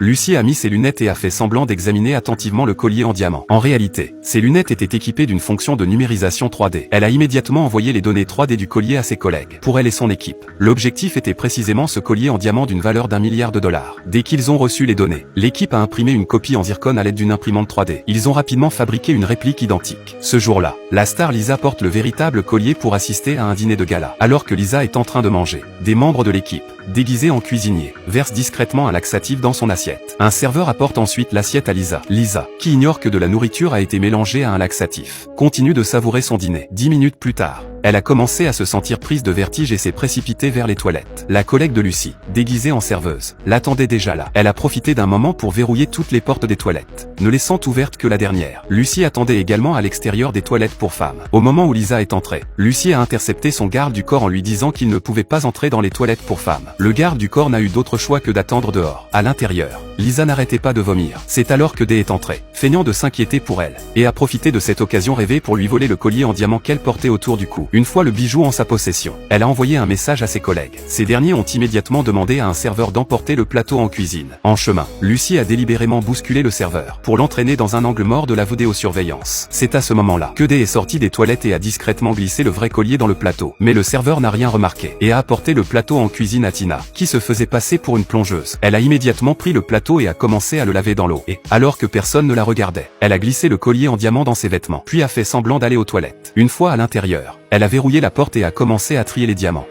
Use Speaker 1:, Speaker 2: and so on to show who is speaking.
Speaker 1: Lucie a mis ses lunettes et a fait semblant d'examiner attentivement le collier en diamant. En réalité, ses lunettes étaient équipées d'une fonction de numérisation 3D. Elle a immédiatement envoyé les données 3D du collier à ses collègues. Pour elle et son équipe, l'objectif était précisément ce collier en diamant d'une valeur d'1 milliard de dollars. Dès qu'ils ont reçu les données, l'équipe a imprimé une copie en zircone à l'aide d'une imprimante 3D. Ils ont rapidement fabriqué une réplique identique. Ce jour-là, la star Lisa porte le véritable collier pour assister à un dîner de gala. Alors que Lisa est en train de manger, des membres de l'équipe, déguisés en cuisinier, versent discrètement un laxatif dans son assiette. Un serveur apporte ensuite l'assiette à Lisa. Lisa, qui ignore que de la nourriture a été mélangée à un laxatif, continue de savourer son dîner. 10 minutes plus tard, elle a commencé à se sentir prise de vertige et s'est précipitée vers les toilettes. La collègue de Lucie, déguisée en serveuse, l'attendait déjà là. Elle a profité d'un moment pour verrouiller toutes les portes des toilettes, ne laissant ouverte que la dernière. Lucie attendait également à l'extérieur des toilettes pour femmes. Au moment où Lisa est entrée, Lucie a intercepté son garde du corps en lui disant qu'il ne pouvait pas entrer dans les toilettes pour femmes. Le garde du corps n'a eu d'autre choix que d'attendre dehors. À l'intérieur, Lisa n'arrêtait pas de vomir. C'est alors que Dee est entré, feignant de s'inquiéter pour elle, et a profité de cette occasion rêvée pour lui voler le collier en diamant qu'elle portait autour du cou. Une fois le bijou en sa possession, elle a envoyé un message à ses collègues. Ces derniers ont immédiatement demandé à un serveur d'emporter le plateau en cuisine. En chemin, Lucie a délibérément bousculé le serveur pour l'entraîner dans un angle mort de la vidéosurveillance. C'est à ce moment-là que Dee est sortie des toilettes et a discrètement glissé le vrai collier dans le plateau. Mais le serveur n'a rien remarqué et a apporté le plateau en cuisine à Tina, qui se faisait passer pour une plongeuse. Elle a immédiatement pris le plateau et a commencé à le laver dans l'eau. Et, alors que personne ne la regardait, elle a glissé le collier en diamant dans ses vêtements, puis a fait semblant d'aller aux toilettes. Une fois à l'intérieur, elle a verrouillé la porte et a commencé à trier les diamants.